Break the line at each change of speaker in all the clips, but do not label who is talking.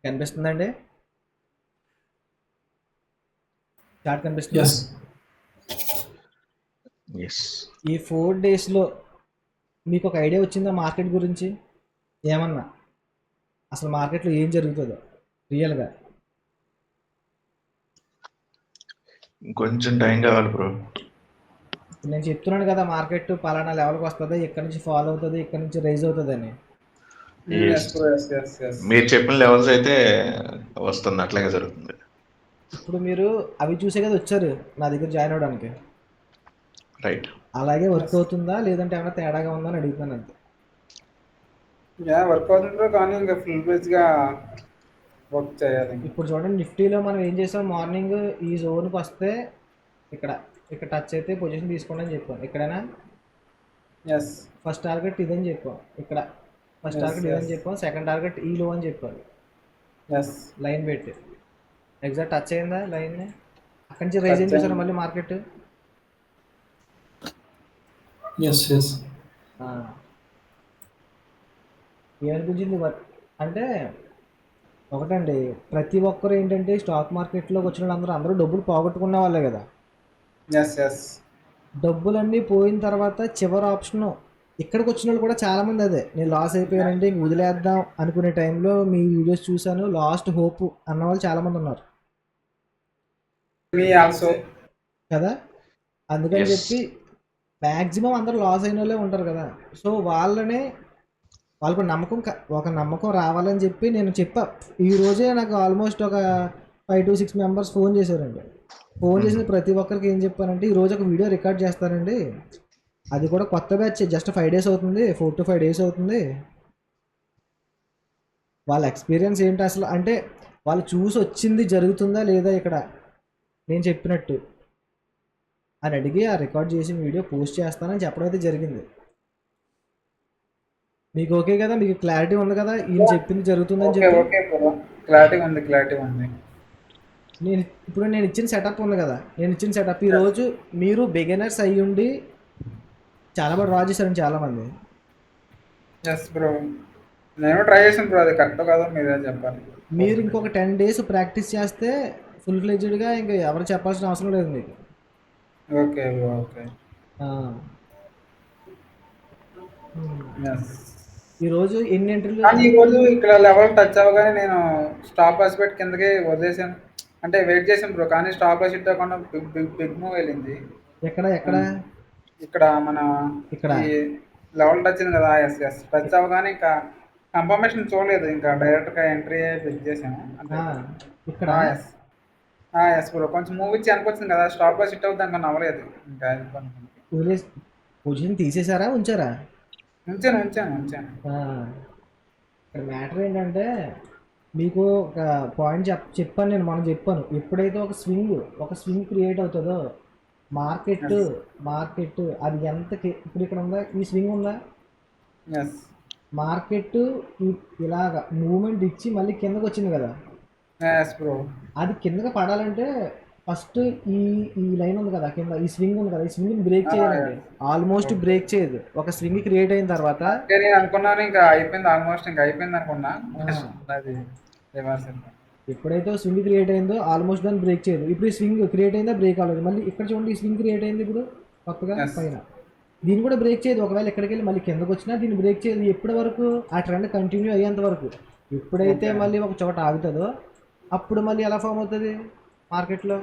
కనిపిస్తుందండి? చార్ట్ కనిపిస్తుందా?
Yes.
Yes.
ఈ 4 డేస్‌లో మీకు ఒక ఐడియా వచ్చిందా మార్కెట్ గురించి? ఏమన్నా? అసలు మార్కెట్‌లో ఏం జరుగుతదో రియల్‌గా?
ఇంకొంచెం టైం కావాలి బ్రో.
ఇప్పుడు నేను చెప్తున్నాను కదా మార్కెట్ పలానా లెవెల్‌కి వస్తది. ఇక్కడ నుంచి ఫాల్ అవుతది. ఇక్కడ నుంచి రైజ్ అవుతదని.
Yes.
Yes bro. Yes yes yes.
మీరు చెప్పిన లెవెల్స్ అయితే వస్తుంది, అట్లాగే జరుగుతుంది.
ఇప్పుడు మీరు అవి చూసే కదా వచ్చారు నా దగ్గర జాయిన్ అవ్వడానికి.
రైట్.
అలాగే వర్క్
ఎస్.
అవుతుందా? లేదంటే ఏమైనా తేడాగా ఉందా అని అడుగుతున్నాను అంతే.
వర్క్ అవుతుంది బ్రో, కానీ ఇంకా ఫుల్ పేజ్గా వర్క్ చేయాలి.
ఇప్పుడు చూడండి నిఫ్టీలో మనం ఏం చేసాం మార్నింగ్ ఈ జోన్కి వస్తే ఇక్కడ ఇక్కడ టచ్ అయితే పొజిషన్ తీసుకోండి అని చెప్పాం. ఇక్కడైనా
ఎస్
ఫస్ట్ టార్గెట్ ఇదని చెప్పాం. ఇక్కడ ఫస్ట్
ఎస్
టార్గెట్ ఇదని
ఎస్
చెప్పాం. సెకండ్ టార్గెట్ ఈ లో అని చెప్పారు.
ఎస్.
లైన్ పెట్టి ఎగ్జాక్ట్ టచ్ అయిందా లైన్ని? అక్కడి నుంచి రైజ్
టచ్
అయింది చూసారా
అయింది.
మళ్ళీ మార్కెట్.
Yes yes.
ఏమనిపించింది అంటే ఒకటండి, ప్రతి ఒక్కరు ఏంటంటే స్టాక్ మార్కెట్లోకి వచ్చిన వాళ్ళందరూ డబ్బులు పోగొట్టుకున్న వాళ్ళే కదా.
Yes yes.
డబ్బులన్నీ పోయిన తర్వాత చివరి ఆప్షన్ ఇక్కడికి వచ్చిన వాళ్ళు కూడా చాలామంది అదే, నేను లాస్ అయిపోయానంటే ఇంక వదిలేద్దాం అనుకునే టైంలో మీ వీడియోస్ చూశాను, లాస్ట్ హోప్ అన్న వాళ్ళు చాలామంది ఉన్నారు
మీ ఆల్సో.
కదా. అందుకని
ఎస్.
చెప్పి మ్యాక్సిమం అందరూ లాస్ అయిన వాళ్ళే ఉంటారు కదా. సో వాళ్ళకు ఒక నమ్మకం రావాలని చెప్పి నేను చెప్పా. ఈ రోజే నాకు ఆల్మోస్ట్ ఒక 5 to 6 మెంబర్స్ ఫోన్ చేశారండి. ఫోన్ చేసిన ప్రతి ఒక్కరికి ఏం చెప్పానంటే ఈరోజు ఒక వీడియో రికార్డ్ చేస్తానండి, అది కూడా కొత్త బ్యాచ్, జస్ట్ 5 days అవుతుంది, 4 to 5 days అవుతుంది. వాళ్ళ ఎక్స్పీరియన్స్ ఏంటి అసలు అంటే వాళ్ళు చూసి వచ్చింది జరుగుతుందా లేదా ఇక్కడ నేను చెప్పినట్టు అని అడిగి ఆ రికార్డ్ చేసిన వీడియో పోస్ట్ చేస్తానని చెప్పడం అయితే జరిగింది. మీకు ఓకే కదా, మీకు క్లారిటీ ఉంది కదా ఈయన చెప్పింది జరుగుతుందని
ఓకే
చెప్పి.
Okay bro. క్లారిటీ ఉంది, క్లారిటీ ఉంది.
నేను ఇచ్చిన సెటప్ ఉంది కదా, నేను ఇచ్చిన సెటప్ ఈరోజు మీరు బిగినర్స్ అయ్యి ఉండి చాలా బాగా డ్రా చేశారండి చాలామంది.
ఎస్ బ్రో, నేను ట్రై చేసాను బ్రో, అది కరెక్ట్ కాదో మీరే చెప్పాలి.
మీరు ఇంకొక 10 days ప్రాక్టీస్ చేస్తే ఫుల్ ఫ్లెడ్జ్డ్గా ఇంకా ఎవరు చెప్పాల్సిన అవసరం లేదు మీకు.
Okay bro. ఓకే.
ఆ.
ఎస్.
ఈరోజు ఎన్ని ఎంట్రీలు?
కానీ ఈరోజు ఇక్కడ లెవెల్ టచ్ అవ్వగానే నేను స్టాప్ లాస్ పెట్టి కిందకి వదిలేసాను. అంటే వెయిట్ చేసాను బ్రో, కానీ స్టాప్ లాస్ హిట్ అవ్వకుండా బిగ్ బిగ్ బిగ్ మూవ్ వెళ్ళింది.
ఎక్కడ ఎక్కడ?
ఇక్కడ మన
ఇక్కడ
ఈ లెవెల్ టచ్ అయింది కదా. Yes yes. టచ్ అవ్వగానే ఇంకా కన్ఫర్మేషన్ చూడలేదు, ఇంకా డైరెక్ట్గా ఎంట్రీ క్లిక్ చేసాను అంతే.
ఆ, ఇక్కడ
ఎస్. ఎస్ బ్రో, కొంచెం మూవ్ ఇచ్చి అనుకొచ్చింది కదా, స్టాప్ లాస్ హిట్ అవుతుంది అనుకుని అవ్వలేదు. ఇంకా
వదిలేసి పొజిషన్ తీసేశారా ఉంచారా?
ఉంచాను ఉంచాను ఉంచాను.
ఆ, ఇక్కడ మ్యాటర్ ఏంటంటే మీకు ఒక పాయింట్ చెప్పాను నేను, మనం చెప్పాను, ఎప్పుడైతే ఒక స్వింగ్ క్రియేట్ అవుతుందో మార్కెట్
ఎస్
మార్కెట్ అది ఇప్పుడు ఇక్కడ ఉందా, ఈ స్వింగ్ ఉందా,
ఎస్
మార్కెట్ ఇలాగ మూమెంట్ ఇచ్చి మళ్ళీ కిందకు వచ్చింది కదా,
ఎస్ బ్రో.
అది కిందకి పడాలంటే ఫస్ట్ ఈ ఈ లైన్ ఉంది కదా కింద, ఈ స్వింగ్ ఉంది కదా, ఈ స్వింగ్ బ్రేక్ చేయాలండి. Almost
okay.
బ్రేక్ చేయదు. ఒక స్వింగ్ క్రియేట్ అయిన తర్వాత
అంటే నేను అనుకున్నాను ఇంకా అయిపోయింది, ఆల్మోస్ట్ ఇంకా అయిపోయింది అనుకున్నా. అది రివర్స్.
ఎప్పుడైతే స్వింగ్ క్రియేట్ అయిందో ఆల్మోస్ట్ దాన్ని బ్రేక్ చేయదు. ఇప్పుడు ఈ స్వింగ్ క్రియేట్ అయిందా, బ్రేక్ అవ్వలేదు. మళ్ళీ ఇక్కడ చూడండి, ఈ స్వింగ్ క్రియేట్ అయింది ఇప్పుడు కొత్తగా
ఎస్
పైన, దీన్ని కూడా బ్రేక్ చేయదు. ఒకవేళ ఎక్కడికి వెళ్ళి మళ్ళీ కిందకు వచ్చినా దీన్ని బ్రేక్ చేయదు ఎప్పటి వరకు, ఆ ట్రెండ్ కంటిన్యూ అయ్యేంత వరకు. ఎప్పుడైతే
ఓకే.
మళ్ళీ ఒక చోట ఆగుతుందో అప్పుడు మళ్ళీ ఎలా ఫామ్ అవుతుంది మార్కెట్లో,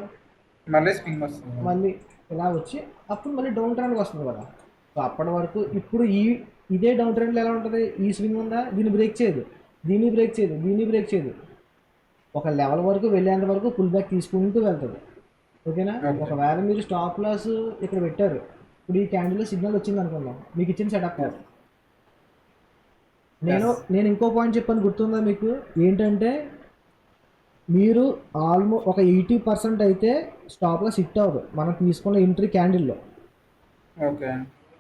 మళ్ళీ స్వింగ్ వస్తుంది.
మళ్ళీ ఇలా వచ్చి అప్పుడు మళ్ళీ డౌన్ ట్రెండ్కి వస్తుంది కదా. సో అప్పటి వరకు ఇప్పుడు ఇదే డౌన్ ట్రెండ్లో ఎలా ఉంటుంది, ఈ స్వింగ్ ఉందా, దీన్ని బ్రేక్ చేయదు, దీన్ని బ్రేక్ చేయదు, దీన్ని బ్రేక్ చేయదు, ఒక లెవెల్ వరకు వెళ్ళేంత వరకు పుల్ బ్యాక్ తీసుకుంటూ వెళ్తుంది. ఓకేనా.
ఓకే.
ఒకవేళ మీరు స్టాప్ లాస్ ఇక్కడ పెట్టారు, ఇప్పుడు ఈ క్యాండిల్ సిగ్నల్ వచ్చింది అనుకుందాం, మీకు ఇచ్చిన సెటప్. నేను
ఎస్
నేను ఇంకో పాయింట్ చెప్పాను, గుర్తుందా మీకు? ఏంటంటే మీరు ఆల్మోస్ట్ ఒక 80% అయితే స్టాప్ లాస్ హిట్ అవ్వదు మనం తీసుకున్న ఎంట్రీ క్యాండిల్లో.
ఓకే.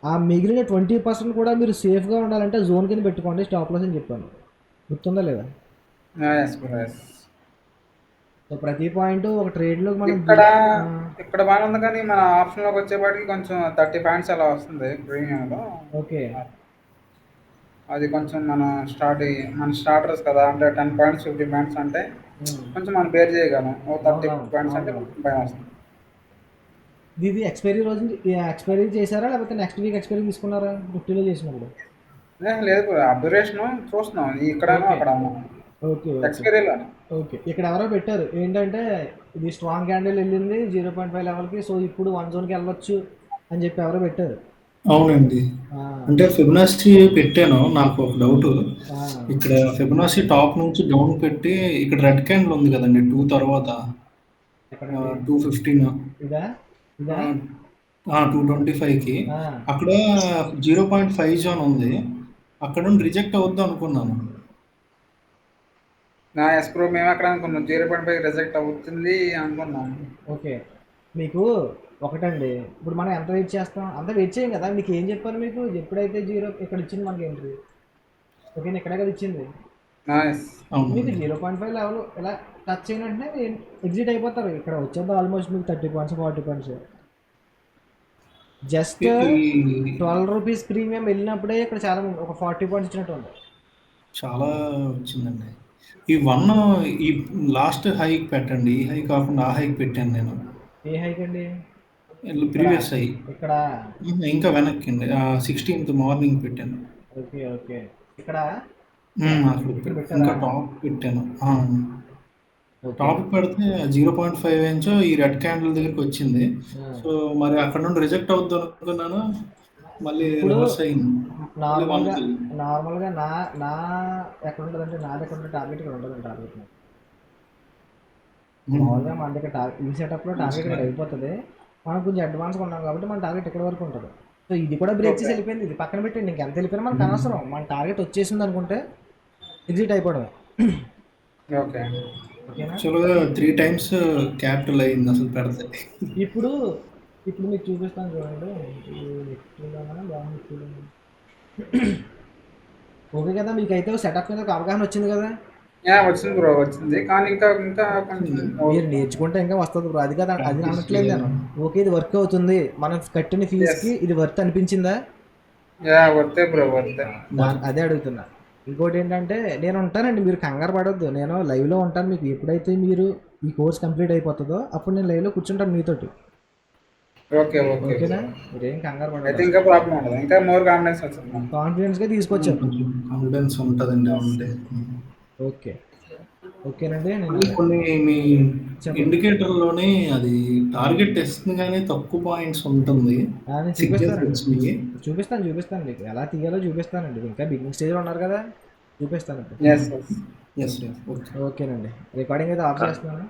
ఆ మిగిలిన 20% కూడా మీరు సేఫ్గా ఉండాలంటే జోన్ కింద పెట్టుకోండి స్టాప్ లాస్ అని చెప్పాను. గుర్తుందా లేదా?
Yes bro. ఎస్.
సో ప్రతి పాయింట్ ఒక ట్రేడ్లో మనం
ఇక్కడ ఇక్కడ బాగానే ఉంది, కానీ మన ఆప్షన్లోకి వచ్చేపాటికి కొంచెం 30 పాయింట్స్ అలా వస్తుంది ప్రీమియంలో.
ఓకే.
అది కొంచెం మన స్టార్టర్స్ కదా, అంటే 10 పాయింట్స్ 50 పాయింట్స్ అంటే
ఉమ్.
కొంచెం మనం బేర్ చేయగలం. ఓ 30
అవునవును
పాయింట్స్ అంటే
అవునవును.
భయం వస్తుంది.
ఇది ఎక్స్పైరీ రోజు ఎక్స్పైరీ చేశారా లేకపోతే నెక్స్ట్ వీక్ ఎక్స్పైరీ తీసుకున్నారా 50లో చేసినప్పుడు?
లేదు బ్రో, అబ్జర్వేషన్ చూస్తున్నాం ఇక్కడనో
ఓకే
అక్కడ
ఓకే ఓకే
ఎక్స్పైరీలో.
ఓకే. ఇక్కడ ఎవరో పెట్టారు ఏంటంటే ఇది స్ట్రాంగ్ క్యాండిల్ వెళ్ళింది 0.5 లెవెల్కి, సో ఇప్పుడు 1 జోన్కి వెళ్ళొచ్చు అని చెప్పి ఎవరో పెట్టారు.
అవునండి.
ఆ,
అంటే ఫిబొనాసి పెట్టాను. నాకు ఒక డౌటు.
ఆ,
ఇక్కడ ఫిబొనాసి టాప్ నుంచి డౌన్ పెట్టి ఇక్కడ రెడ్ క్యాండిల్ ఉంది కదండీ! 2 తర్వాత
ఎక్కడండి
215
ఇదా ఇదా
225కి
ఆ,
అక్కడ 0.5 జోన్ ఉంది. అక్కడ నుండి రిజెక్ట్ అవుద్ది అనుకున్నాను.
నా ఎస్ బ్రో, మేము ఎక్కడ అనుకున్నాం 0.5 రిజెక్ట్ అవుతుంది అనుకున్నాం.
ఓకే. మీకు ఒకటండి, ఇప్పుడు మనం ఎంత వెయిట్ చేస్తాం అంత వెయిట్ చేయం కదా. మీకు ఏం చెప్పారు, మీకు ఎప్పుడైతే జీరో ఇక్కడ ఇచ్చింది మనకి ఎంట్రీ, ఓకే ఇక్కడే కదా ఇచ్చింది
నైస్.
మీకు
అవునండి.
0.5 లెవెల్ ఇలా టచ్ అయిన వెంటనే ఎగ్జిట్ అయిపోతారు. ఇక్కడ వచ్చేది ఆల్మోస్ట్ మీకు 30 పాయింట్స్ 40 పాయింట్స్. జస్ట్
ఈ
12 రూపీస్ ప్రీమియం వెళ్ళినప్పుడే ఇక్కడ చాలా ఒక 40 పాయింట్స్ ఇచ్చినట్టు ఉంది.
చాలా వచ్చిందండి. ఈ 1 ఈ లాస్ట్ హైక్ పెట్టండి. ఈ హై కాకుండా ఆ హైక్ పెట్టాను నేను.
ఏ హైక్ అండి?
Previous high.
ఇక్కడ
ఇంకా వెనక్కండి. 16th మార్నింగ్ పెట్టాను.
Okay okay. ఇక్కడ
అక్కడ
ఇక్కడ
ఇంకా
పెట్టారా?
టాప్ పెట్టాను.
ఓకే.
టాప్ పెడితే 0.5 ఇంచో ఈ రెడ్ క్యాండిల్ దగ్గరికి వచ్చింది. సో మరి అక్కడ నుండి రిజెక్ట్ అవుద్ది అనుకున్నాను. మళ్ళీ
ఇప్పుడు
రివర్స్ అయింది. మళ్ళీ
నార్మల్గా
1కి
నార్మల్గా నా నా ఎక్కడ ఉంటుందంటే నాది ఎక్కడ ఉంటే టార్గెట్ ఇక్కడ ఉంటుంది. టార్గెట్ మామూలుగా మన దగ్గర ఈ సెటప్లో టార్గెట్ ఇక్కడ అయిపోతుంది. మనం కొంచెం అడ్వాన్స్గా ఉన్నాం కాబట్టి మన టార్గెట్ ఇక్కడ వరకు ఉంటుంది. సో ఇది కూడా బ్రేక్ చేసి వెళ్ళిపోయింది. ఇది పక్కన పెట్టండి, ఇంకెంత వెళ్ళిపోయినా మనకు అనవసరం. మన టార్గెట్ వచ్చేసింది అనుకుంటే ఎగ్జిట్ అయిపోవడం.
ఓకే.
ఓకేనా?
యాక్చువల్గా 3 times క్యాపిటల్ అయింది అసలు పెడితే.
ఇప్పుడు ఇప్పుడు మీకు చూపిస్తాను చూడండి. ఓకే కదా, మీకైతే సెటప్ మీద ఒక అవగాహన వచ్చింది కదా.
వచ్చింది బ్రో, వచ్చింది. కానీ ఇంకా ఇంకా కొంచెం
మీరు నేర్చుకుంటే ఇంకా వస్తుంది బ్రో. అది కదా, అది అనట్లేదు నేను. ఓకే ఇది వర్క్ అవుతుంది, మనం కట్టిన ఫీజుకి ఇది వర్త్ అనిపించిందా?
వర్తే బ్రో, వర్తే.
అదే అడుగుతున్నా. ఇంకోటి ఏంటంటే నేను ఉంటానండి, మీరు కంగారు పడొద్దు. నేను లైవ్లో ఉంటాను. మీకు ఎప్పుడైతే మీరు ఈ కోర్స్ కంప్లీట్ అయిపోతుందో అప్పుడు నేను లైవ్లో కూర్చుంటాను మీతోటి.
Okay okay.
ఓకేనా? మీరేం కంగారు
అయితే
పడదు.
ఇంకా ప్రాబ్లం ఉండదు, ఇంకా మోర్ కాన్ఫిడెన్స్ వచ్చింది.
కాన్ఫిడెన్స్గా తీసుకొచ్చాను.
కొంచెం కాన్ఫిడెన్స్ ఉంటుందండి. ఉంటే
ఓకే ఓకేనండి. నేను
కొన్ని మీ
చెప్పండి.
ఇండికేటర్లోనే అది టార్గెట్ ఇస్తుంది కానీ తక్కువ పాయింట్స్ ఉంటుంది.
నేను చూపిస్తాను చూపిస్తాను మీకు ఎలా తీయాలో చూపిస్తానండి. ఇంకా బిగినింగ్ స్టేజ్లో ఉన్నారు కదా, చూపిస్తానండి.
Yes yes.
Yes okay.
ఓకేనండి. రికార్డింగ్ అయితే ఆఫ్ చేస్తున్నాను.